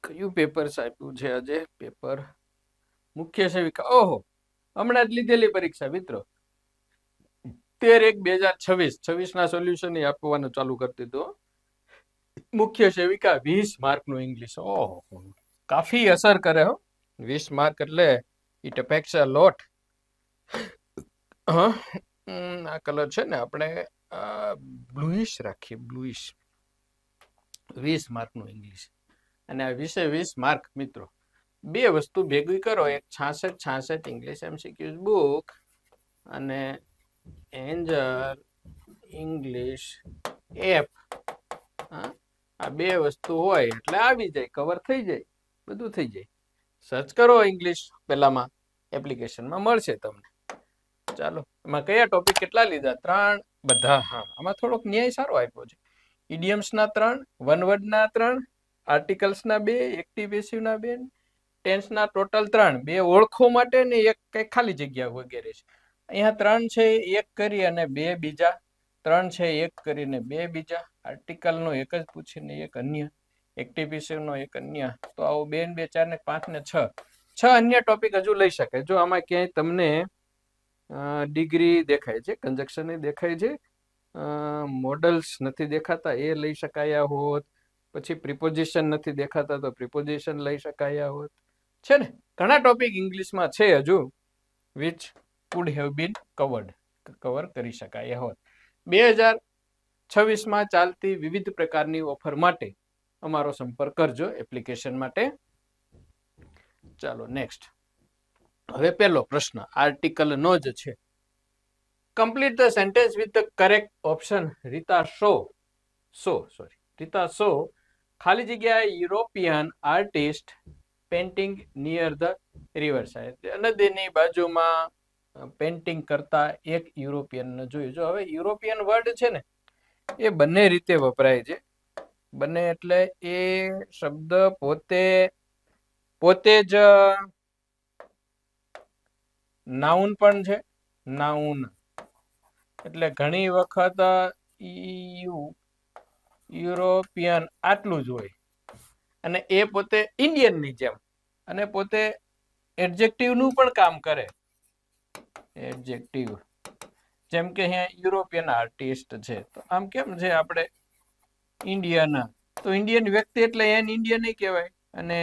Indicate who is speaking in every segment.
Speaker 1: કયું પેપર આપ્યું છે આજે? પેપર મુખ્ય સેવિકા. ઓહો, હમણાં જ લીધેલી પરીક્ષા મિત્રો. 13/1/2026 ના સોલ્યુશન આપવાનું ચાલુ કરી દીધું. મુખ્ય સેવિકા 20 માર્કનું ઇંગ્લિશ. ઓહો, કાફી અસર કરે હો. 20 માર્ક એટલે ઇટ અપેક્સ અ લોટ. હા, આ કલર છે ને આપણે બ્લુઇશ રાખીએ, બ્લુઇશ. 20 માર્કનું ઇંગ્લિશ અને આ 20 માર્ક મિત્રો. બે વસ્તુ ભેગી કરો, એક 66 ઇંગ્લિશ એમસીક્યુઝ બુક અને એન્જલ ઇંગ્લિશ એપ. આ બે વસ્તુ હોય એટલે આવી જાય, કવર થઈ જાય, બધું થઈ જાય. સર્ચ કરો ઇંગ્લિશ પેલામાં, એપ્લિકેશનમાં મળશે તમને. ચાલો, એમાં કયા ટોપિક કેટલા લીધા? 3 બધા. હા, આમાં થોડોક ન્યાય સારો આપ્યો છે. ઇડિયમ્સના 3, વન વર્ડના 3, આર્ટિકલ્સના 2, એક્ટિવ પેસિવના 2, ટેન્સના ટોટલ 3. 2 ઓળખો માટે ને એક કઈ ખાલી જગ્યા વગેરે છે. અહીંયા 3 છે, 1 કરી અને 2 બીજા. 3 છે, 1 કરીને 2 બીજા. આર્ટિકલનો એક જ પૂછીને એક અન્ય. એક્ટિવ પેસિવનો એક અન્ય. તો આવું 2 ને 2 4 ને 5 ને 6 અન્ય ટોપિક હજુ લઈ શકાય. જો આમાં ક્યાંય તમને ડિગ્રી દેખાય છે, કન્જક્શન દેખાય છે, મોડલ્સ નથી દેખાતા એ લઈ શકાયા હોત. પછી પ્રિપોઝિશન નથી દેખાતા તો પ્રિપોઝિશન લઈ શકાયા હોત. છે ને, ઘણા ટોપિક ઇંગ્લિશમાં છે હજુ which could have been cover કરી શકાયા હોત. 2026માં ચાલતી વિવિધ પ્રકારની ઓફર માટે અમારો સંપર્ક કરજો એપ્લિકેશન માટે. ચાલો નેક્સ્ટ. હવે પહેલો પ્રશ્ન આર્ટિકલ નો જ છે. Complete the sentence with the correct option. Rita show ખાલી જગ્યા European artist painting near the river side. નદીની બાજુમાં પેન્ટિંગ કરતા એક યુરોપિયનને જોયું. જો હવે યુરોપિયન વર્ડ છે ને એ બંને રીતે વપરાય છે. બંને એટલે એ શબ્દ પોતે જ નાઉન પણ છે. નાઉન એટલે ઘણી વખત યુરોપિયન આટલું જ હોય અને એ પોતે ઇન્ડિયનની જેમ અને પોતે એડજેક્ટિવ નું પણ કામ કરે. એડજેક્ટિવ જેમ કે અહીંયા યુરોપિયન આર્ટિસ્ટ છે તો આમ કેમ છે આપણે ઇન્ડિયન, તો ઇન્ડિયન વ્યક્તિ એટલે એને ઇન્ડિયન નહીં કહેવાય. અને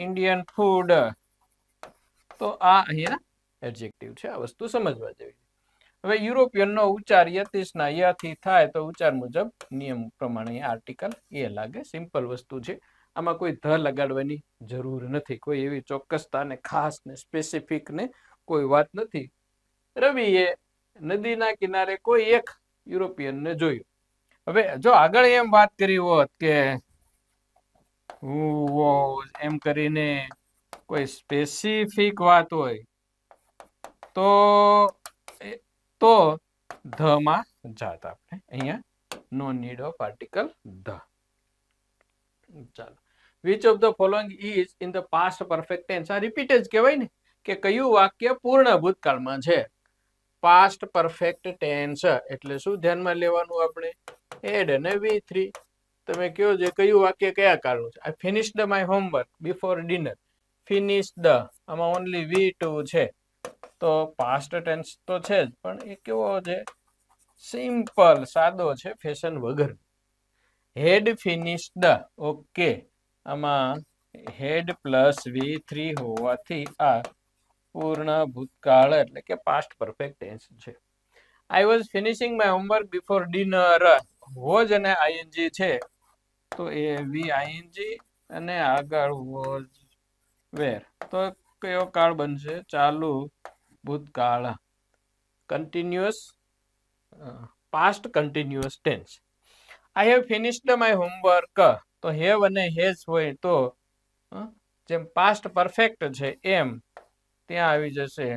Speaker 1: ઇન્ડિયન ફૂડ તો આ અહીંયા એડજેક્ટિવ છે. આ વસ્તુ સમજવા જેવી. હવે યુરોપિયનનો ઉચ્ચાર યતિશના યથી થાય તો ઉચ્ચાર મુજબ નિયમ પ્રમાણે આર્ટિકલ એ લાગે. સિમ્પલ વસ્તુ છે. આમાં કોઈ ધ લગાડવાની જરૂર નથી. કોઈ એવી ચોક્કસતા ને ખાસ ને સ્પેસિફિક ને કોઈ વાત નથી. રવિએ નદીના કિનારે કોઈ એક યુરોપિયનને જોયું. હવે જો આગળ એમ વાત કરી હોત કે એમ કરીને કોઈ સ્પેસિફિક વાત હોય તો ધ માં જાત આપણે. અહીંયા no need of article the. ચાલો, which of the following is in the past perfect tense. આ રિપીટ જ કહેવાય ને કે કયું વાક્ય પૂર્ણ ભૂતકાળમાં છે. પાસ્ટ પરફેક્ટ ટેન્સ એટલે શું ધ્યાનમાં લેવાનું આપણે? હેડ અને V3. તમે કયો જે કયું વાક્ય કયા કાળનું છે? I finished my homework before dinner. Finished આમાં ઓનલી V2 છે તો પાસ્ટ ટેન્સ તો છે જ, પણ એ કેવો છે? સિમ્પલ, સાદો છે, ફેશન વગર. હેડ ફિનિશ્ડ. ઓકે, આમાં હેડ પ્લસ V3 હોવાથી આ પૂર્ણ ભૂતકાળ એટલે કે પાસ્ટ પરફેક્ટ ટેન્સ છે. I was finishing my homework before dinner. Was અને આઈએનજી છે તો એ VING અને આગળ વોઝ વેર. તો કયો કાળ બનશે? ચાલુ ભૂતકાળ. Continuous past continuous tense. I have finished my homework. તો હેવ અને હેઝ હોય તો જેમ પાસ્ટ પરફેક્ટ છે એમ ત્યાં આવી જશે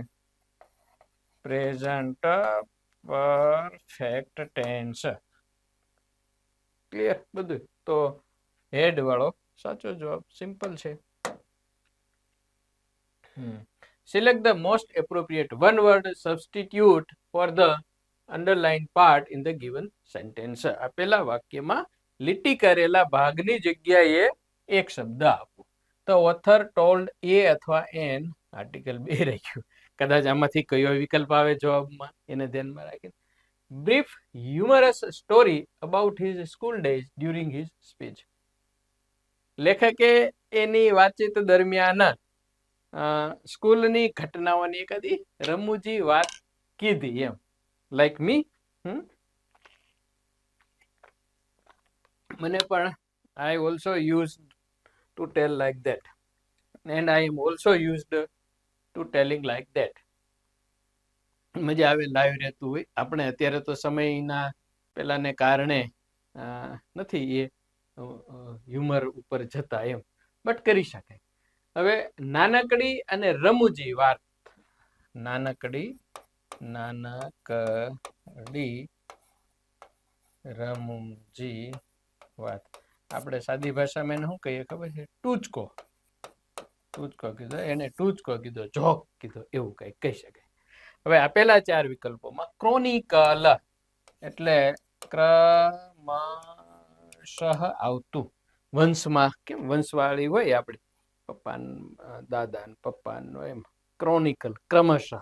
Speaker 1: પ્રેઝન્ટ પરફેક્ટ ટેન્સ. ક્લિયર બધું? તો હેડ વાળો સાચો જવાબ. સિમ્પલ છે. Select the most appropriate one word substitute for the underline part in the given sentence. આપેલા વાક્યમાં લીટી કરેલા ભાગની જગ્યાએ એક શબ્દ આપો. તો ઓથર ટોલ્ડ એ અથવા એન, આર્ટિકલ 2 રહી ગયું. કદાચ આમાંથી કયો વિકલ્પ આવે જવાબમાં એને ધ્યાનમાં રાખીને. Brief humorous story about his school days during his speech. લેખકે એની વાતચીત દરમિયાન સ્કૂલની ઘટનાઓની એકાદી રમૂજી વાત કીધી એમ. લાઈક મી, મને પણ I also used to tell like that and I am also used to telling like that. મજા આવે લાઈવ રહેતું હોય. આપણે અત્યારે તો સમયના પેલાને કારણે નથી એ હ્યુમર ઉપર જતા એમ, બટ કરી શકાય. હવે નાનકડી અને રમૂજી વાત. નાનકડી રમૂજી વાત આપણે સાદી ભાષામાં એને શું કહીએ ખબર છે? ટૂચકો કીધો, એને ટૂચકો કીધો, જોક કીધો, એવું કઈ કહી શકાય. હવે આપેલા 4 વિકલ્પોમાં ક્રોનિકલ એટલે ક્રમશઃ આવતું, વંશમાં, કેમ વંશવાળી હોય આપણી, પપ્પા દાદા પપ્પાનો, એમ ક્રોનિકલ ક્રમશઃ.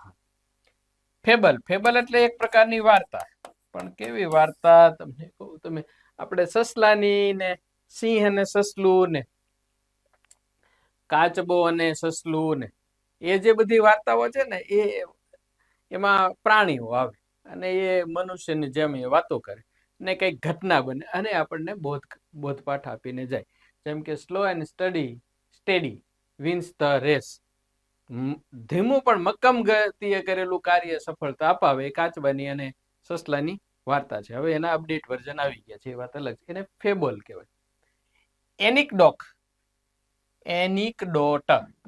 Speaker 1: ફેબલ એટલે એક પ્રકારની વાર્તા, પણ કેવી વાર્તા તમને કહું, તમે આપણે સસલાની ને સિંહ અને સસલું ને કાચબો અને સસલું ને એ જે બધી વાર્તાઓ છે ને, એમાં પ્રાણીઓ આવે અને એ મનુષ્યની જેમ એ વાતો કરે ને કઈક ઘટના બને અને આપણને બોધપાઠ આપીને જાય. જેમ કે slow and steady wins the race. ધીમું પણ મક્કમ ગતિએ કરેલું કાર્ય સફળતા અપાવે, એ કાચબાની અને સસલાની વાર્તા છે. હવે એના અપડેટ વર્ઝન આવી ગયા છે, એ વાત અલગ છે. એને ફેબલ કહેવાય. એનિકડોટ,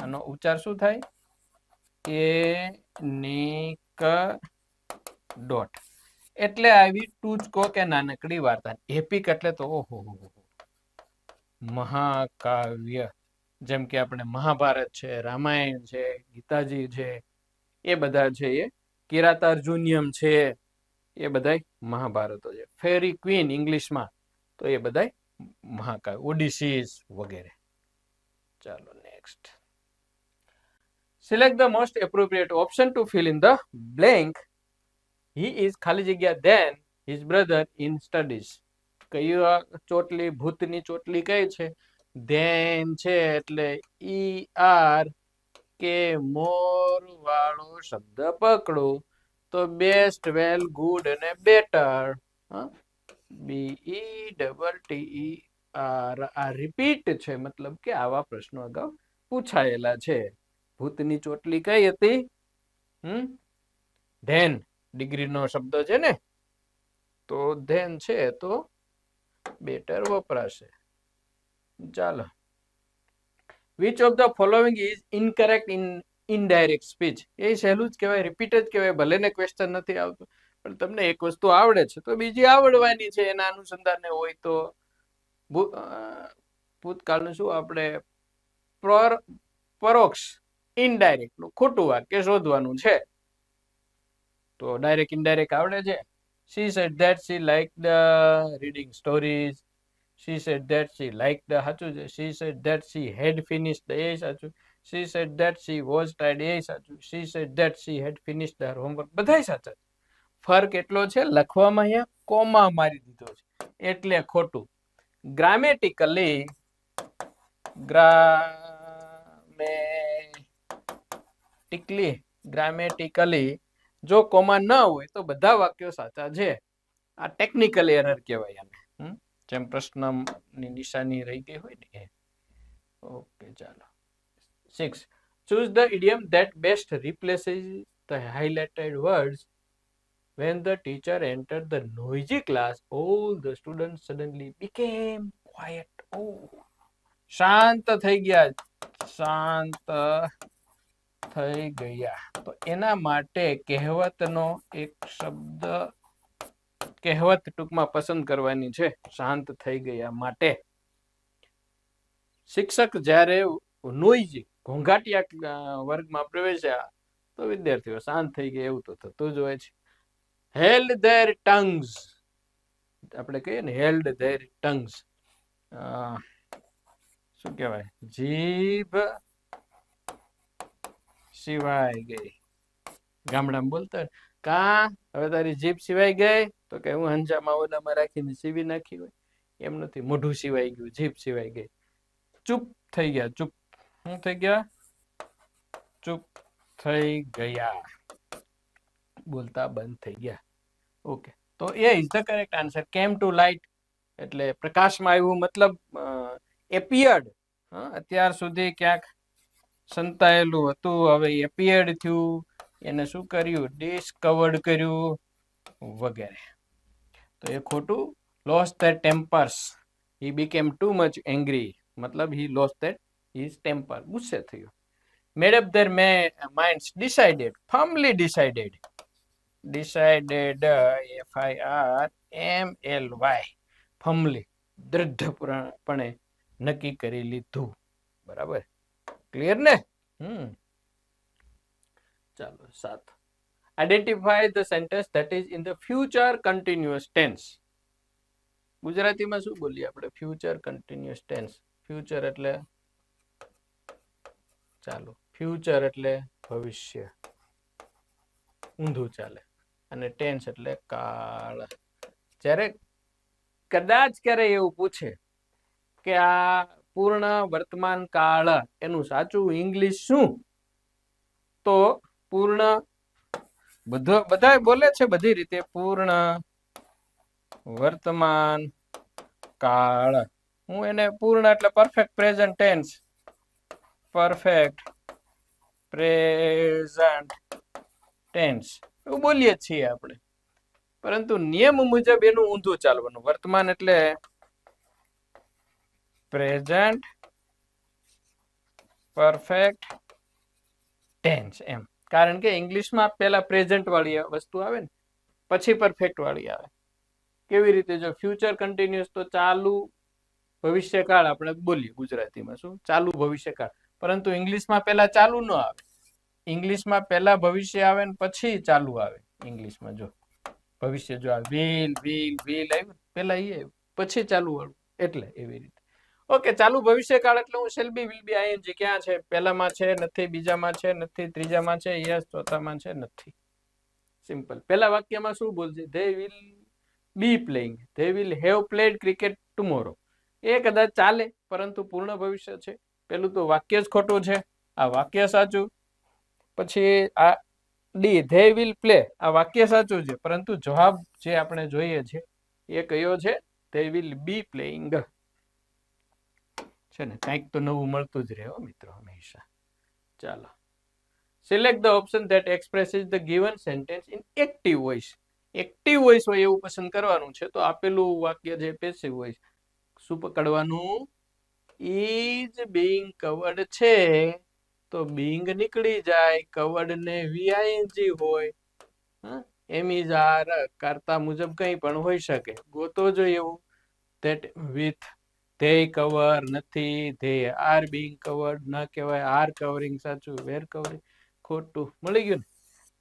Speaker 1: આનો ઉચ્ચાર શું થાય? એનિકડોટ એટલે આવી ટૂચકો કે નાનકડી વાર્તા. એપિક એટલે તો ઓહો મહાકાવ્ય. જેમ કે આપણે મહાભારત છે, રામાયણ છે, ગીતાજી છે, એ બધા છે એ કિરાતાર્જુનિયમ છે, એ બધા મહાભારતો છે. ફેરી ક્વીન ઇંગ્લિશમાં, તો એ બધા મહાકાવ્ય, ઓડિસીસ વગેરે. ચાલો next. Select the most appropriate option to fill in the blank. He is ખાલી જગ્યા than his brother in studies. કઈ ચોટલી, ભૂતની ચોટલી કઈ છે? ધેન છે એટલે ER કે મોર વાળો શબ્દ પકડો તો બેસ્ટ, વેલ, ગુડ અને બેટર. BETTER. આ રિપીટ છે, મતલબ કે આવા પ્રશ્નો અગાઉ પૂછાયેલા છે. ભૂતની ચોટલી કઈ હતી? ધેન ડિગ્રીનો શબ્દ છે ને, તો ધેન છે તો બેટર વપરાશે. ચાલો. Which of the following is incorrect in indirect speech. એ સહેલું જ કહેવાય, રિપીટ જ કહેવાય. ભલે ને ક્વેશ્ચન નથી આવતું, પણ તમને એક વસ્તુ આવડે છે તો બીજી આવડવાની છે. એના અનુસંધાને હોય તો ભૂતકાળનું શું આપણે પરોક્ષ ઇનડાયરેક્ટ નું ખોટું વાક્ય શોધવાનું છે. તો ડાયરેક્ટ ઇનડાયરેક્ટ આવડે છે. She said that she liked the reading stories. She said that she liked the સાચું છે. She said that she had finished the એ સાચું. She said that she was tired એ સાચું. She said that she had finished her homework બધાય સાચા. ફરક એટલો છે, લખવામાં અહીંયા કોમા મારી દીધો છે એટલે ખોટું. ગ્રામેટિકલી જો કોમા ન હોય તો બધા વાક્યો સાચા છે. આ ટેકનિકલ એરર કહેવાય આને. જેમ પ્રશ્નની નિશાની રહી ગઈ હોય ને. ઓકે, ચાલો. 6. Choose the idiom that best replaces the highlighted words. When the teacher entered the noisy class, all the students suddenly became quiet. શાંત થઈ ગયા. તો એના માટે કહેવતનો એક શબ્દ, કહેવત ટૂંકમાં પસંદ કરવાની છે. શાંત થઈ ગયા માટે. શિક્ષક જ્યારે નોઈઝી ઘોંઘાટિયા વર્ગમાં પ્રવેશ્યા તો વિદ્યાર્થીઓ શાંત થઈ ગયા, એવું તો થતું જ હોય છે. Held their tongues. આપણે કહીએ ને હેલ્ડ ધેર ટંગ્સ, શું કહેવાય, જીભ સિવાય ગઈ. ગામડામાં બોલતા કા હવે તારી જીભ સિવાય ગઈ, તો કે હું હંજામાં ઓલામાં રાખીને સીવી નાખી હોય, એમ નથી. મોઢું સિવાય ગયું, જીભ સિવાય ગઈ. ચૂપ થઈ ગયા, ચૂપ. શું થઈ ગયા? ચૂપ થઈ ગયા, બોલતા બંધ થઈ ગયા. ઓકે, તો A is the correct answer. Came to light એટલે પ્રકાશમાં આવ્યું, મતલબ એપિયર્ડ. અત્યાર સુધી ક્યાંક સંતાયેલું હતું, હવે એપિયર્ડ થયું, એને શું કર્યું? ડિસ્કવર્ડ કર્યું વગેરે. તો એ ખોટું. Lost their tempers, he became too much angry, મતલબ he lost their his temper, ગુસ્સે થયો. Made up their minds, decided, firmly decided. Decided, FIRMLY, firmly, દૃઢપણે નક્કી કરી લીધું. બરાબર, ક્લિયર ને? ચાલો 7. Identify the sentence that is in the future continuous tense. ગુજરાતીમાં શું બોલીએ આપણે? Future continuous tense. ફ્યુચર એટલે ચાલો, ફ્યુચર એટલે ભવિષ્ય, ઊંધું ચાલે. અને ટેન્સ એટલે કાળ. જ્યારે કદાચ ક્યારે એવું પૂછે કે આ પૂર્ણ વર્તમાન કાળ એનું સાચું ઇંગ્લિશ શું, તો પૂર્ણ, બધા બોલે છે બધી રીતે, પૂર્ણ વર્તમાન કાળ. હું એને પૂર્ણ એટલે perfect present tense, perfect present tense એવું બોલીએ છીએ આપણે. પરંતુ નિયમ મુજબ એનું ઊંધું ચાલવાનું. વર્તમાન એટલે પ્રેઝન્ટ પરફેક્ટ ટેન્સ એમ. કારણ કે ઇંગ્લિશમાં પહેલા પ્રેઝન્ટ વાળી વસ્તુ આવે ને, પછી પરફેક્ટ વાળી આવે. કેવી રીતે? જો ફ્યુચર કન્ટિન્યુઅસ તો ચાલુ ભવિષ્યકાળ આપણે બોલીએ ગુજરાતીમાં, શું? ચાલુ ભવિષ્યકાળ. પરંતુ ઇંગ્લિશમાં પહેલા ચાલુ ન આવે. ઇંગ્લિશમાં પહેલા ભવિષ્ય આવે ને પછી ચાલુ આવે. ઇંગ્લિશમાં જો ભવિષ્ય જો આ વિલ આવ્યું, પહેલા એ આવ્યું, પછી ચાલુ વાળું, એટલે એવી રીતે. ઓકે, ચાલુ ભવિષ્યકાળ એટલે હું shall be, will be, ING ક્યાં છે? પહેલામાં છે નથી, બીજામાં છે નથી, ત્રીજામાં છે યસ, ચોથામાં છે નથી. સિમ્પલ. પહેલા વાક્યમાં શું બોલશે? They will be playing, they will have played cricket tomorrow. એ કદાચ ચાલે, પરંતુ પૂર્ણ ભવિષ્ય છે. પેલું તો વાક્ય જ ખોટું છે, આ વાક્ય સાચું. પછી આ ડી, ધે વિલ પ્લે, આ વાક્ય સાચું છે, પરંતુ જવાબ જે આપણે જોઈએ છે એ કયો છે? They will be playing. છે ને, કંઈક તો નવું મળતું જ રહે મિત્રો હંમેશા. ચાલો, select the option that expresses the given sentence in active voice. Active voice હોય એવું પસંદ કરવાનું છે. તો આપેલું વાક્ય જે પેસિવ વોઇસ, શું પકડવાનું? ઇઝ બીંગ કવર્ડ છે, તો બીંગ નીકળી જાય, કવર્ડ ને VING હોય. એમ ઇઝ આર, કરતા મુજબ કંઈ પણ હોઈ શકે. ગોતો જોઈએ એવું. ધેટ વિથ, ધે કવર નથી, ધે આર બીંગ કવર્ડ ન કહેવાય, આર કવરિંગ સાચું, વેર કવરિંગ ખોટું. મળી ગયું ને?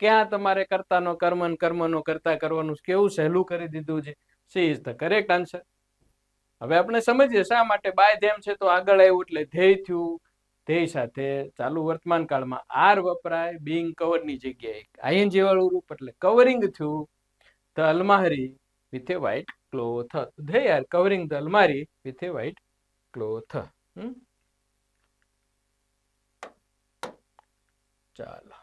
Speaker 1: ક્યાં તમારે કર્તાનો કર્મન, કર્મનો કર્તા કરવાનું કેવું સહેલું કરી દીધું છે. She is the correct answer. હવે આપણે સમજીએ શા માટે બાય ધેમ છે તો આગળ આવ્યું એટલે ધ્યેય થયું. ધ્યેય સાથે ચાલુ વર્તમાન કાળમાં આર વપરાય બીંગ કવરની જગ્યાએ. આઈએનજી વાળું રૂપ એટલે કવરિંગ થયું. ધ અલમારી with a white cloth. They are covering the અલમારી વિથ એ વ્હાઇટ ક્લોથ. ચાલો,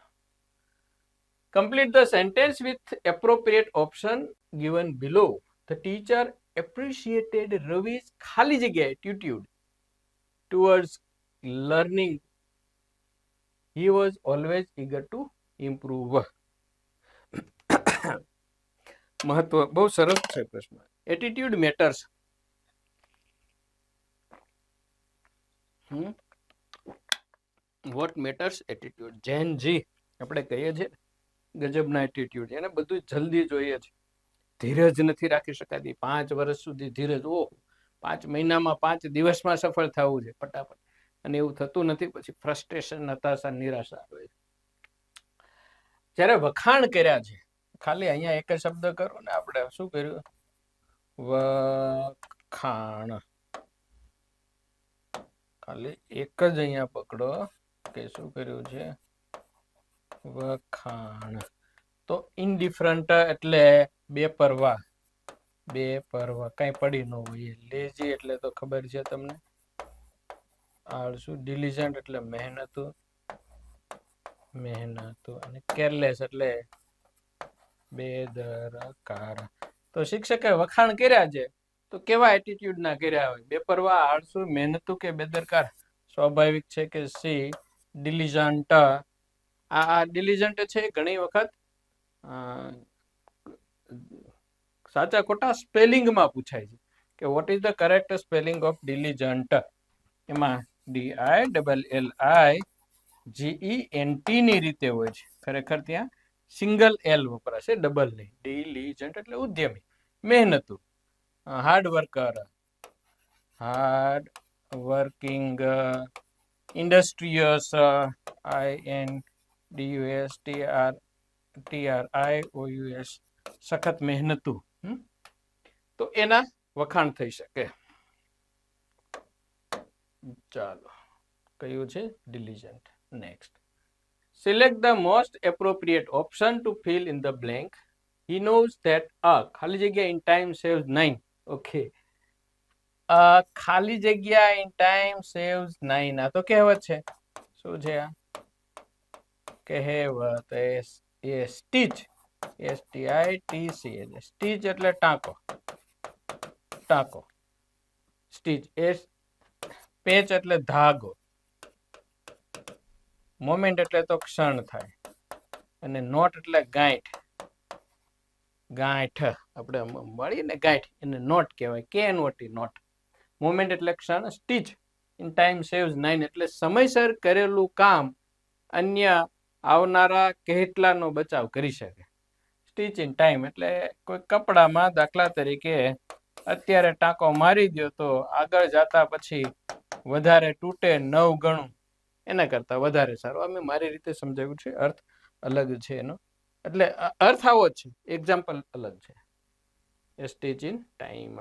Speaker 1: complete the sentence with appropriate option given below. The teacher appreciated Ravi's ખાલી જગ્યા attitude towards learning. He was always eager to improve. મહત્વ બહુ સરસ છે પ્રશ્ન. Attitude matters. What matters? Attitude. Gen Z આપણે કહીએ છીએ ગજબના એટીટ્યુડ, એને બધું જલ્દી જોઈએ છે, ધીરજ નથી રાખી શકાતી. 5 વર્ષ સુધી ધીરજ, 5 મહિનામાં 5 દિવસમાં સફળ થવું છે ફટાફટ, અને એવું થતું નથી. પછી ફ્રસ્ટ્રેશન, હતાશા, નિરાશા આવે. જ્યારે વખાણ કર્યા છે, ખાલી અહીંયા એક શબ્દ કરો ને, આપણે શું કર્યું? વખાણ. ખાલી એક જ અહીંયા પકડો કે શું કર્યું છે, વખાણ. તો ઇનડિફરન્ટ એટલે બેપરવા. બેપરવા, કઈ પડી ન હોય. લેઝી એટલે તો ખબર છે તમને, આળસુ. ડિલિજન્ટ એટલે મહેનતુ, મહેનતુ. અને કેરલેસ એટલે બેદરકાર. તો શિક્ષકે વખાણ કર્યા છે, તો કેવા એટીટ્યુડ ના કર્યા હોય? બેપરવા, આળસુ, મહેનતુ કે બેદરકાર? સ્વાભાવિક છે કે સી, ડિલિજન્ટ. આ ડિલિજન્ટ છે ઘણી વખત સાચા ખોટા સ્પેલિંગમાં પૂછાય છે કે what is the correct spelling of diligent. એમાં DILLIGENT ની રીતે હોય છે, ખરેખર ત્યાં સિંગલ એલ વપરાશે, ડબલ નહીં. ડિલિજન્ટ એટલે ઉદ્યમી, મહેનતુ, hard worker, hard working, ઇન્ડસ્ટ્રીયસ, INDUSTRIOUS, સખત મહેનતુ. તો એના વખાણ થઈ શકે. ચાલો, કયું છે? Diligent. Next, select the most appropriate option to fill in the blank. He knows that ખાલી જગ્યા in time saves 9. ઓકે, ખાલી જગ્યા in time saves 9. આ તો કહેવત છે. શું છે આ કહેવત? એ સ્ટીચ, STITCH. સ્ટીચ એટલે ટાંકો, ટાંકો. સ્ટીચ. પેચ એટલે ધાગો. મોમેન્ટ એટલે તો ક્ષણ થાય. અને નોટ એટલે ગાંઠ. ગાંઠ આપણે મળીએ ને ગાંઠ, એને નોટ કહેવાય. KNOT, not. મોમેન્ટ એટલે ક્ષણ. સ્ટીચ ઇન ટાઈમ સેવ્સ 9 એટલે સમયસર કરેલું કામ અન્ય આવનારા કેટલાનો બચાવ કરી શકે. સ્ટીચ ઇન ટાઈમ એટલે કોઈ કપડામાં દાખલા તરીકે અત્યારે ટાંકો મારી દો તો આગળ જતા પછી વધારે તૂટે 9 ગણું, એના કરતા વધારે સારું. અમે મારી રીતે સમજાવ્યું છે, અર્થ અલગ છે એનો. એટલે અર્થ આવો જ છે, એક્ઝામ્પલ અલગ છે. Stitch in time.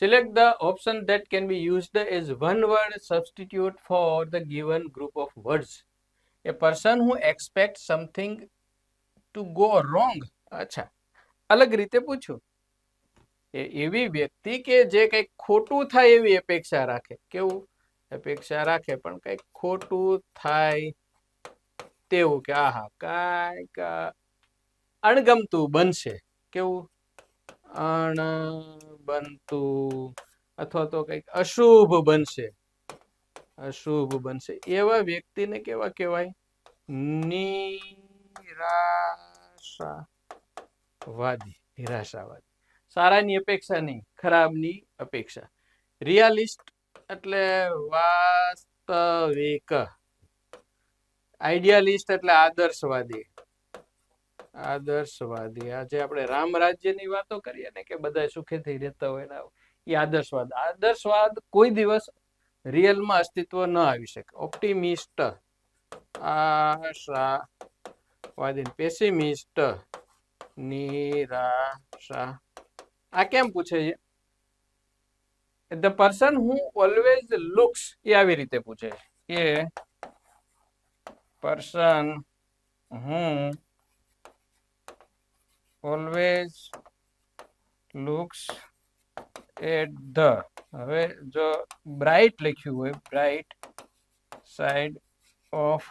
Speaker 1: Select the option that can be used as one word substitute for the given group of words. A person who expects something to go wrong. અચ્છા, અલગ રીતે પૂછું. એવી વ્યક્તિ કે જે કંઈક ખોટું થાય એવી અપેક્ષા રાખે. કેવું અપેક્ષા રાખે? પણ કંઈક ખોટું થાય તેવું, કે આહા કાંઈક અણગમતું બનશે. કેવું? અણબનતું. અથવા તો કંઈક અશુભ બનશે, અશુભ બનશે. એવા વ્યક્તિને કેવા કહેવાય? નિરાશાવાદી. નિરાશાવાદી. સારાની અપેક્ષા નહીં, ખરાબની અપેક્ષા. રિયાલિસ્ટ એટલે વાસ્તવિક. આઈડિયાલિસ્ટ એટલે આદર્શવાદી. આદર્શવાદી. આજે આપણે રામ રાજ્યની વાતો કરીએ ને કે બધા સુખેથી રહેતા હોય ને, એ આદર્શવાદ. આદર્શવાદ કોઈ દિવસ રિયલમાં અસ્તિત્વ ન આવી શકે. ઓપ્ટિમિસ્ટ, આશાવાદી. પેસિમિસ્ટ, નિરાશા. આ કેમ પૂછે છે? The person who always looks, એ આવી રીતે પૂછે છે કે પર્સન હું ઓલવેઝ લુક્સ એટ ધ. હવે જો બ્રાઇટ લખ્યું હોય, bright side of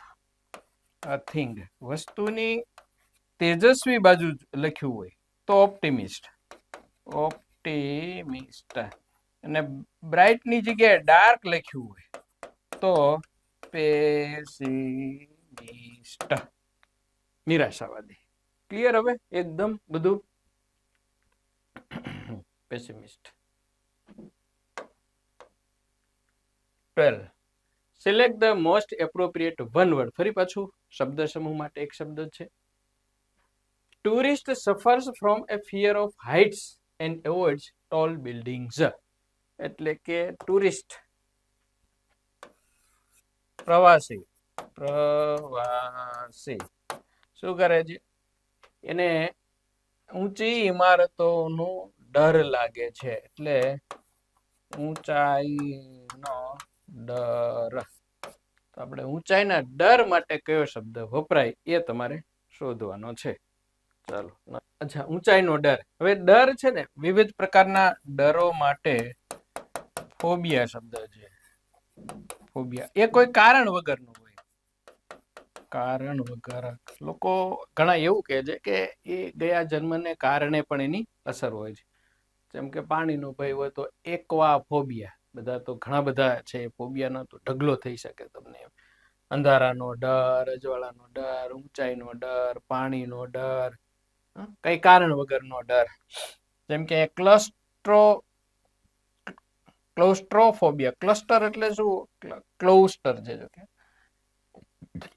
Speaker 1: a thing, વસ્તુની તેજસ્વી બાજુ લખ્યું હોય તો ઓપ્ટિમિસ્ટ. ઓપ્ટિમિસ્ટ. અને બ્રાઇટની જગ્યાએ ડાર્ક લખ્યું હોય તો પેસિમિસ્ટ. નિરાશાવાદી. ક્લિયર? હવે એકદમ બધું. Pessimist. 12. Select the most appropriate one word. ફરી પાછું શબ્દ સમૂહ માટે એક શબ્દ છે. Tourist suffers from a fear of heights and avoids tall buildings. એટલે કે ટુરિસ્ટ, પ્રવાસી. પ્રવાસી શું કરે છે? એને ઊંચી ઇમારતોનો ડર લાગે છે, એટલે ઊંચાઈનો ડર. તો આપણે ઊંચાઈના ડર માટે કયો શબ્દ વપરાય એ તમારે શોધવાનો છે. ચાલો, અચ્છા, ઊંચાઈનો ડર. હવે ડર છે ને, વિવિધ પ્રકારના ડરો માટે ફોબિયા શબ્દ છે. ફોબિયા એ કોઈ કારણ વગરનું હોય, કારણ વગર. લોકો ઘણા એવું કહે છે કે એ ગયા જન્મને કારણે પણ એની અસર હોય છે. જેમ કે પાણીનો ભય હોય તો એક્વા ફોબિયા. બધા તો ઘણા બધા છે ફોબિયાનો, તો ઢગલો થઈ શકે તમને. અંધારાનો ડર, અજવાળાનો ડર, ઊંચાઈનો ડર, પાણીનો ડર, કઈ કારણ વગરનો ડર. જેમ કે ક્લોસ્ટ્રોફોબિયા. ક્લસ્ટર એટલે શું? ક્લોસ્ટર છે.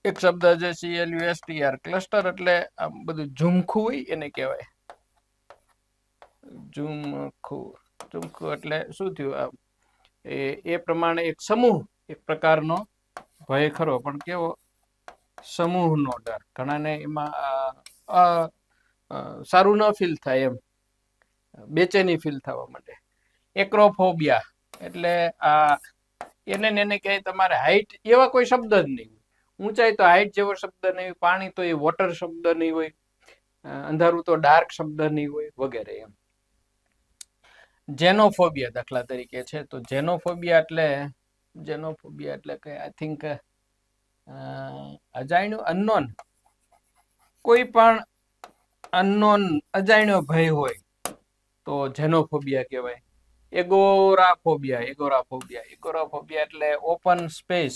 Speaker 1: એક શબ્દ છે CLUSTR. ક્લસ્ટર એટલે આ બધું ઝુમખું હોય એને કહેવાય. ઝુમખું એટલે શું થયું? એ પ્રમાણે એક સમૂહ, એક પ્રકારનો ભય ખરો, પણ કેવો? સમૂહનો ડર. ઘણાને એમાં સારું ન ફીલ થાય, એમ બેચેની ફીલ થવા માટે. એક્રોફોબિયા એટલે એને કહે તમારે હાઈટ, એવા કોઈ શબ્દ જ નહીં. ઊંચાઈ તો હાઈટ જેવો શબ્દ નહીં, પાણી તો એ વોટર શબ્દ નહીં હોય, અંધારું તો ડાર્ક શબ્દ નહીં હોય, વગેરે. એમ જેનોફોબિયા દાખલા તરીકે છે, તો જેનોફોબિયા એટલે કે આઈ થિંક અજાણ્યું, અનનોન, કોઈ પણ અનનોન અજાણ્યો ભય હોય તો જેનોફોબિયા કહેવાય. એગોરાફોબિયા એટલે ઓપન સ્પેસ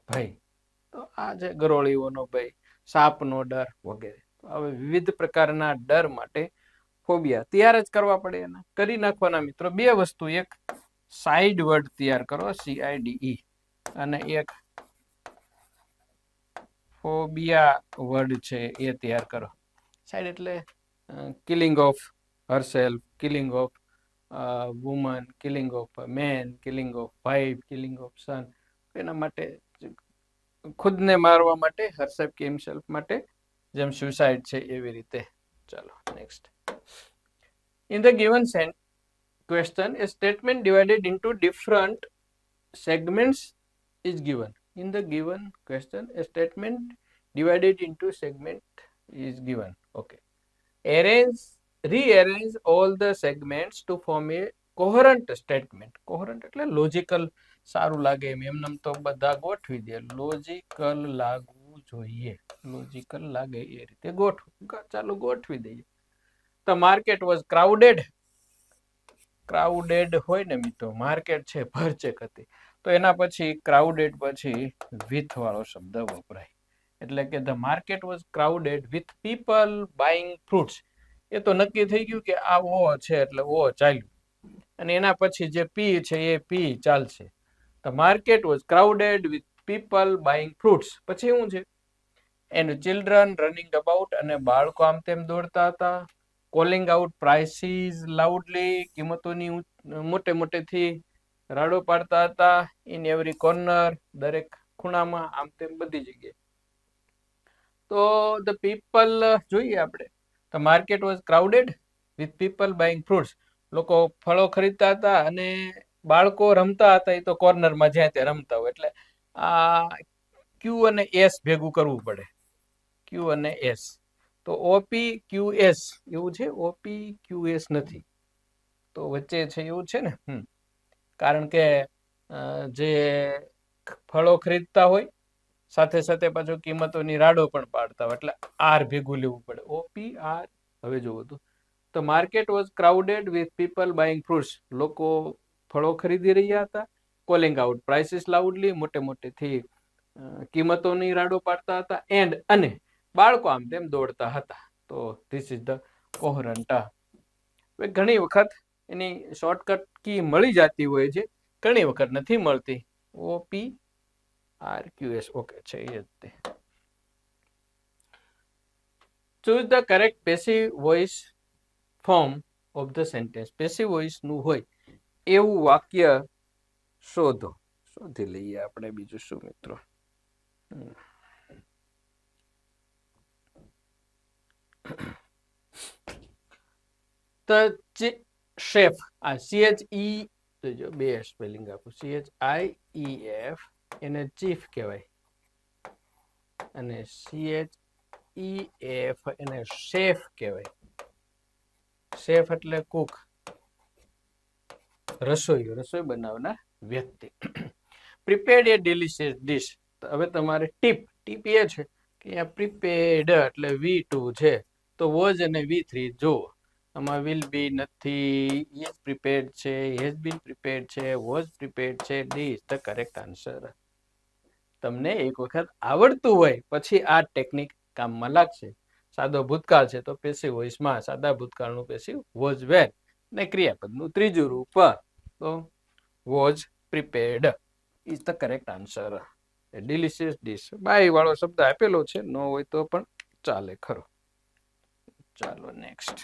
Speaker 1: ભય. તો આ છે ગરોળીઓનો ભય, સાપનો ડર, વગેરે. હવે વિવિધ પ્રકારના ડર માટે ફોબિયા તૈયાર જ કરવા પડે. એના કરી નાખવાના મિત્રો બે વસ્તુ. એક સાઇડ વર્ડ તૈયાર કરો, CIDE, અને એક ફોબિયા વર્ડ છે એ તૈયાર કરો. સાઇડ એટલે killing of herself, killing of woman, killing of man, killing of wife, killing of son. એના માટે ખુદને મારવા માટે, હરસેલ્ફ કે હિમસેલ્ફ માટે, જેમ સુસાઇડ છે એવી રીતે. ચાલો, next. In the given question, a statement divided into different segments is given. In the given question, a statement divided into segment is given. Okay. Rearrange all the segments to form a coherent statement. Coherent એટલે logical, સારું લાગે એમ. એમનેમ તો બધા ગોઠવી દે. Logical લાગવું જોઈએ, logical લાગે એ રીતે ગોઠવું. ચાલો ગોઠવી દઈએ. The market was crowded. Crowded હોય ને મિત્રો, માર્કેટ છે ભરચક હતી, તો એના પછી ક્રાઉડેડ પછી વિથ વાળો શબ્દ વપરાય. એટલે કે the market was crowded with people buying fruits. એ તો નક્કી થઈ ગયું કે આ ઓ છે એટલે ઓ ચાલ્યું, અને એના પછી જે પી છે એ પી ચાલશે. The market was crowded with people buying fruits. પછી શું છે? એન્ડ ચિલ્ડ્રન રનિંગ અબાઉટ, અને બાળકો આમ તેમ દોડતા હતા. કોલિંગ આઉટ પ્રાઇસીસ લાઉડલી, કિંમતોની મોટેથી રાડો પાડતા હતા. ઇન એવરી કોર્નર, દરેક ખૂણામાં, આમ તેમ બધી જગ્યાએ. તો ધ પીપલ જોઈએ આપણે. The market was crowded with people buying fruits. લોકો ફળો ખરીદતા હતા અને બાળકો રમતા હતા. એ તો કોર્નરમાં જ્યાં ત્યાં રમતા હોય, એટલે આ ક્યુ અને એસ ભેગું કરવું પડે. ક્યુ અને એસ. તો OPQS એવું છે, OPQS નથી, તો વચ્ચે છે એવું છે ને. કારણ કે જે ફળો ખરીદતા હોય સાથે સાથે પાછો કિંમતોની રાડો પણ પાડતા હોય, એટલે આર ભેગું લેવું પડે. OPR. હવે જોવું તો the market was crowded with people buying fruits. લોકો ફળો ખરીદી રહ્યા હતા. કોલિંગ આઉટ પ્રાઇસીસ લાઉડલી, મોટેથી કિંમતોની રાડો પાડતા હતા. એન્ડ અને બાળકો આમ તેમ દોડતા હતા. તો ધીસ ઇઝ ધ કોહરન્ટ. ઘણી વખત એની શોર્ટકટ કી મળી જતી હોય છે, ઘણી વખત નથી મળતી. OPRQS. ઓકે છે એ જ તે. Choose the correct passive voice form of the sentence. Passive voice નું હોય એવું વાક્ય શોધો. શોધી લઈએ આપણે. બીજું શું મિત્રો? ધ શેફ, આ CHE જો બે સ્પેલિંગ આપું, CHIEF એને ચીફ કહેવાય અને CHEF એને શેફ કહેવાય. શેફ એટલે કુક, રસોઈ બનાવનાર વ્યક્તિ. પ્રિપેર્ડ એ ડિલિશિયસ ડિશ. હવે તમારે ટીપ એ છે કે અહીંયા પ્રિપેર્ડ એટલે V2 છે, તો વોઝ અને V3 જુઓ. આમાં વિલ બી નથી, ઇઝ પ્રિપેર્ડ છે, હેઝ બીન પ્રિપેર્ડ છે, વોઝ પ્રિપેર્ડ છે. D is the correct answer. તમને એક વખત આવડતું હોય પછી આ ટેકનિક કામમાં લાગશે. સાદો ભૂતકાળ છે તો પેસિવ વોઇસમાં સાદા ભૂતકાળનું પેસિવ વોઝ વેર, ને ક્રિયાપદનું ત્રીજું રૂપ તો was prepared is the correct answer. Delicious dish by વાળો શબ્દ આપેલો છે, ન હોય તો પણ ચાલે ખરો. ચાલો next.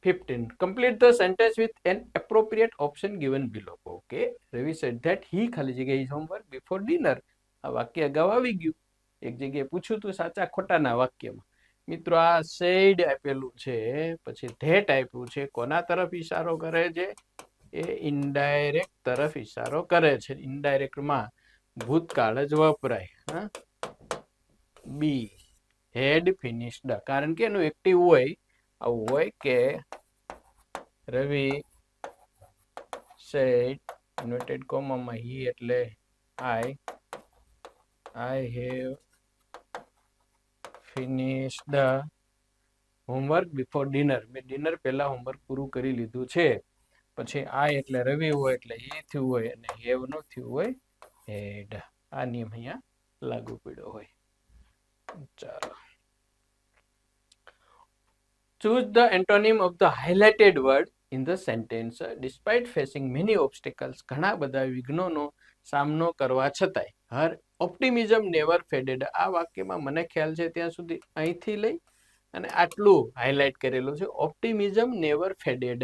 Speaker 1: 15. Complete the sentence with an appropriate option given below. Okay. Ravi said that he ખાલી જગ્યા his homework before dinner. આ વાક્ય અગાઉ આવી ગયું. એક જગ્યાએ પૂછ્યું તું સાચા ખોટાના વાક્યમાં. મિત્રો આ said આપેલું છે, પછી that આપ્યું છે. કોના તરફ ઈશારો કરે છે? એ ઇનડાયરેક્ટ તરફ ઈશારો કરે છે. ઇનડાયરેક્ટમાં ભૂતકાળ જ વપરાય. હા, બી હેડ ફિનિશ્ડ, કારણ કે એનું એક્ટિવ હોય. આવું હોય કે રવિ સેડ ઇન્વર્ટેડ કોમામાં હી એટલે આઈ have finished the homework before dinner. મેં ડિનર પહેલા હોમવર્ક પૂરું કરી લીધું છે. પછી આઈ એટલે રવિ હોય એટલે હી થયું હોય, અને હેવ નો થયું હોય હેડ. આ નિયમ અહીંયા લાગુ પડ્યો હોય. ચાલો. Choose the antonym of the highlighted word in the sentence. Despite facing many obstacles, ઘણા બધા વિઘ્નોનો સામનો કરવા છતાંય, her optimism never faded. આ વાક્યમાં મને ખ્યાલ છે ત્યાં સુધી અહીંથી લઈ અને આટલું હાઇલાઇટ કરેલું છે, ઓપ્ટિમિઝમ નેવર ફેડેડ.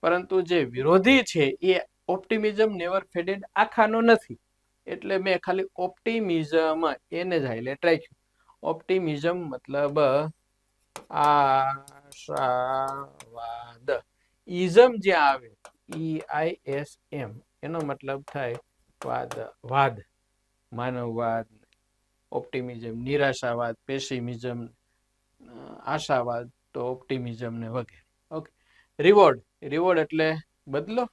Speaker 1: પરંતુ જે વિરોધી છે એ ઓપ્ટિમિઝમ નેવર ફેડેડ આખાનો નથી, એટલે મેં ખાલી ઓપ્ટિમિઝમ એને જ હાઇલાઇટ રાખ્યું. ઓપ્ટિમિઝમ મતલબ આશાવાદ. ઇઝમ જ્યાં આવે EISM એનો મતલબ થાય વાદ, માનવવાદ. ઓપ્ટિમિઝમ નિરાશાવાદ, પેસિમિઝમ આશાવાદ, તો ઓપ્ટિમિઝમ ને વગેરે. ઓકે. રિવોર્ડ એટલે બદલો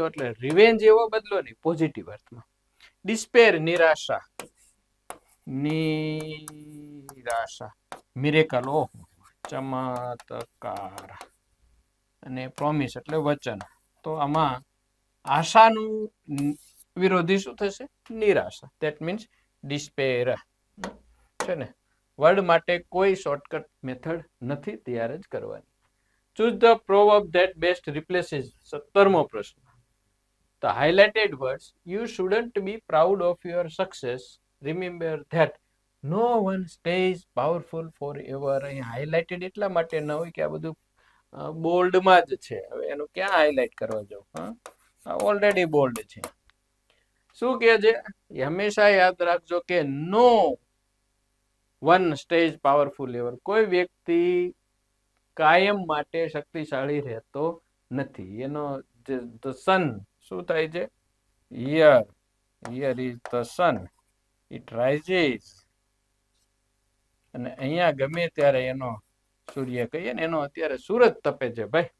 Speaker 1: એટલે રિવેન્જ એવો બદલો નહીં, પોઝિટિવ અર્થમાં. ડિસ્પેર નિરાશા, મિરેકલ ઓહો ચમત્કાર. અને પ્રોમિસ એટલે વચન. તો આમાં આશાનું વિરોધી શું થશે? નિરાશા. ધેટ મીન્સ ડિસ્પેર છે ને. વર્ડ માટે કોઈ શોર્ટકટ મેથડ નથી, તૈયાર જ કરવાની. Choose the proverb that best replaces. 17મો પ્રશ્ન. The highlighted words, you shouldn't be proud of your success. Remember that no one stays powerful forever. અહીં હાઇલાઇટેડ એટલા માટે ન હોય કે આ બધું બોલ્ડમાં જ છે. હવે એનું ક્યાં હાઇલાઇટ કરવા જાવ? હા, ઓલરેડી બોલ્ડ છે. શું કહે છે? હંમેશા યાદ રાખજો કે નો વન સ્ટેજ પાવરફુલ એવર. કોઈ વ્યક્તિ કાયમ માટે શક્તિશાળી રહેતો નથી. એનો ધ સન શું થાય છે? Here is the sun, it rises. અને અહીંયા ગમે ત્યારે એનો સૂર્ય કહીએ ને, એનો અત્યારે સૂરજ તપે છે ભાઈ,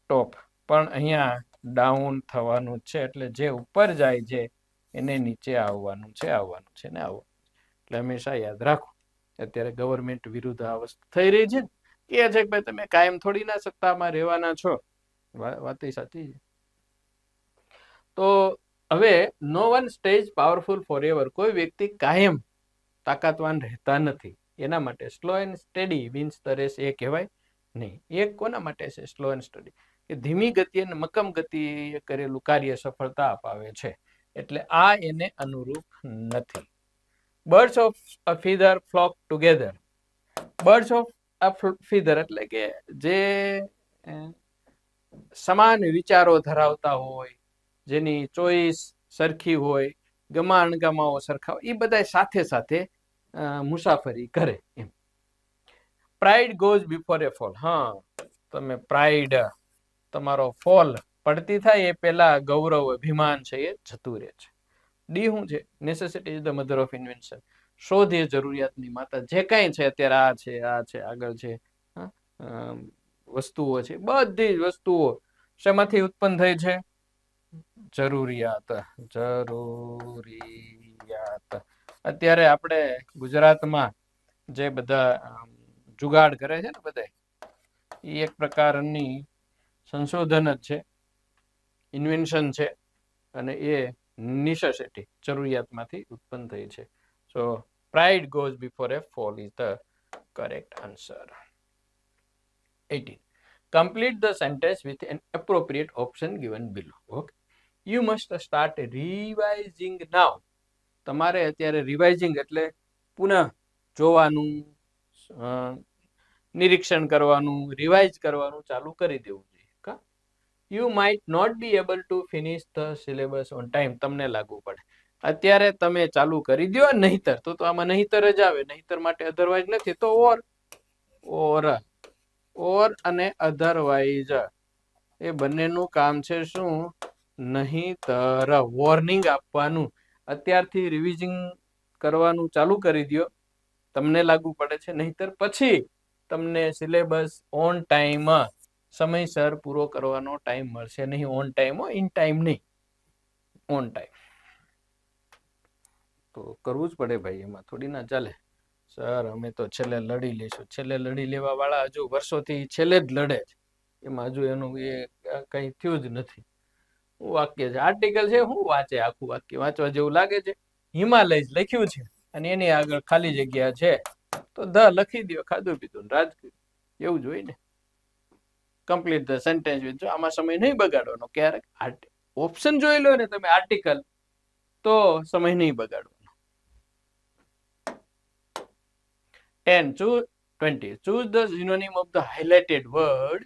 Speaker 1: ટોપ. પણ અહીંયા ડાઉન થવાનું છે, એટલે જે ઉપર જાય છે એને નીચે આવવાનું છે ને આવવાનું. એટલે હંમેશા યાદ રાખો. અત્યારે ગવર્મેન્ટ વિરુદ્ધ આ વસ્તુ થઈ રહી છે, કે છે કે ભાઈ તમે કાયમ થોડી ના સત્તામાં રહેવાના છો. વાત સાચી છે. તો હવે no one stays powerful forever. કોઈ વ્યક્તિ કાયમ તાકાતવાન રહેતા નથી. એના માટે slow and steady wins the race એ કહેવાય નહીં. એ કોના માટે છે સ્લો એન્ડ સ્ટડી? કે ધીમી ગતિ અને મક્કમ ગતિએ કરેલું કાર્ય સફળતા અપાવે છે. એટલે આ એને અનુરૂપ નથી. Birds of a ફીધર flock together. Birds of a ફીધર એટલે કે જે સમાન વિચારો ધરાવતા હોય, જેની ચોઈસ સરખી હોય, ગમા અણગમાઓ સરખા હોય, એ બધા સાથે સાથે મુસાફરી કરે એમ. Pride goes before a fall. હા, તમે પ્રાઇડ, તમારો ફોલ પડતી થાય એ પેલા ગૌરવ, અભિમાન છે એ જતું રહે છે. ડી શું છે? Necessity is the mother of invention. શોધ એ જરૂરિયાતની માતા. જે કાંઈ છે અત્યારે આ છે આગળ છે, વસ્તુઓ છે, બધી જ વસ્તુઓ શેમાંથી ઉત્પન્ન થઈ છે? જરૂરિયાત. અત્યારે આપણે ગુજરાતમાં જે બધા જુગાડ કરે છે ને બધા, એ એક પ્રકારની સંશોધન જ છે, ઇન્વેન્શન છે, અને એ નેસેસિટી, જરૂરિયાતમાંથી ઉત્પન્ન થઈ છે. So pride goes before a fall is the correct answer. 18. Complete the sentence with an appropriate option given below. Okay. You must start revising now. તમારે અત્યારે રિવાઇઝિંગ એટલે પુનઃ જોવાનું, નિરીક્ષણ કરવાનું, રિવાઇઝ કરવાનું ચાલુ કરી દેવું જોઈએ. કા you might not be able to finish the syllabus on time. તમને લાગુ પડે અત્યારે તમે ચાલુ કરી દો, નહીતર તો આમાં નહીતર જ આવે. નહીતર માટે અધરવાઇઝ નથી તો ઓર અને અધરવાઇઝ એ બંનેનું કામ છે શું? નહીતર. વોર્નિંગ આપવાનું. અત્યારથી રિવિઝિંગ કરવાનું ચાલુ કરી દો, તમને લાગુ પડે છે. નહીતર પછી તમને સિલેબસ ઓન ટાઈમ, સમયસર પૂરો કરવાનો ટાઈમ મળશે નહીં. ઓન ટાઈમ, ઇન ટાઈમ નહીં, ઓન ટાઈમ. તો કરવું જ પડે ભાઈ, એમાં થોડી ના ચાલે. સર અમે તો છેલ્લે લડી લઈશું. છેલ્લે લડી લેવા વાળા હજુ વર્ષોથી છેલ્લે જ લડે છે. એમાં હજુ એનું એ કઈ થયું જ નથી. વાક્ય છે, આર્ટિકલ છે, હું વાંચે આખું વાક્ય વાંચવા જેવું લાગે છે. હિમાલય લખ્યું છે અને એની આગળ ખાલી જગ્યા છે, તો ધ લખી દો. ખાધું પીધું રાજ, એવું જ હોય ને. Complete the sentence with. આમાં સમય નહીં બગાડવાનો. ક્યારેક ઓપ્શન જોઈ લો ને તમે, આર્ટિકલ, તો સમય નહીં બગાડવાનો. 20. Choose the synonym of the highlighted word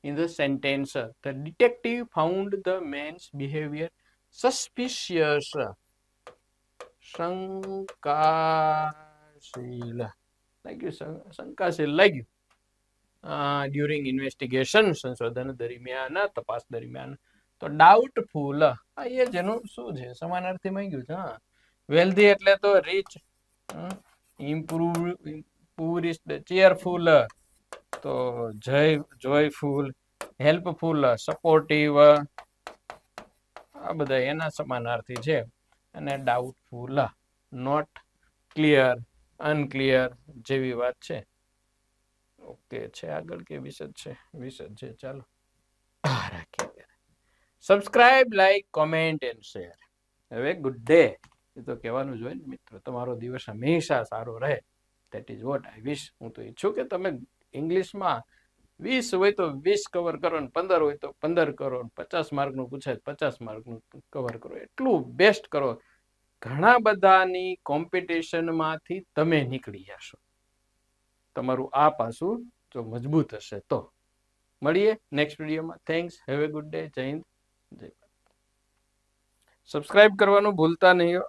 Speaker 1: in the sentence. The detective found the man's behavior suspicious. શંકાશીલ લાગ્યું. શંકાશીલ લાગ્યું. ડ્યુરિંગ ઇન્વેસ્ટિગેશન, સંશોધન દરમિયાન, તપાસ દરમિયાન. તો ડાઉટફુલ, એ જેનું શું છે? સમાનાર્થી માંગ્યું છે. હા, વેલ્ધી એટલે તો રીચ, ઇમ્પ્રુવ, ચેરફુલ, તો જોયફુલ, હેલ્પફુલ, સપોર્ટિવ, આ બધા એના સમાનાર્થી છે. અને ડાઉટફુલ, નોટ ક્લિયર, અનક્લિયર જેવી વાત છે. ઓકે છે આગળ કે વિશદ છે? વિશદ છે. ચાલો રાખીએ. Subscribe, like, comment and share. હવે ગુડ ડે એ તો કહેવાનું જ હોય ને મિત્રો. તમારો દિવસ હંમેશા સારો રહે. ધેટ ઇઝ વોટ આઈ વિશ. હું તો ઈચ્છું કે તમે ઇંગ્લિશમાં 20 હોય તો 20 કવર કરો, ને 15 હોય તો 15 કરો, 50 માર્કનું પૂછાય 50 માર્કનું કવર કરો. એટલું બેસ્ટ કરો. ઘણા બધાની કોમ્પિટિશનમાંથી તમે નીકળી જશો. તમારું આ પાસું જો મજબૂત હશે તો. મળીએ નેક્સ્ટ વિડીયોમાં. Thanks. Have a good day. જય હિન્દ, જય ભારત. સબસ્ક્રાઇબ કરવાનું ભૂલતા નહીં.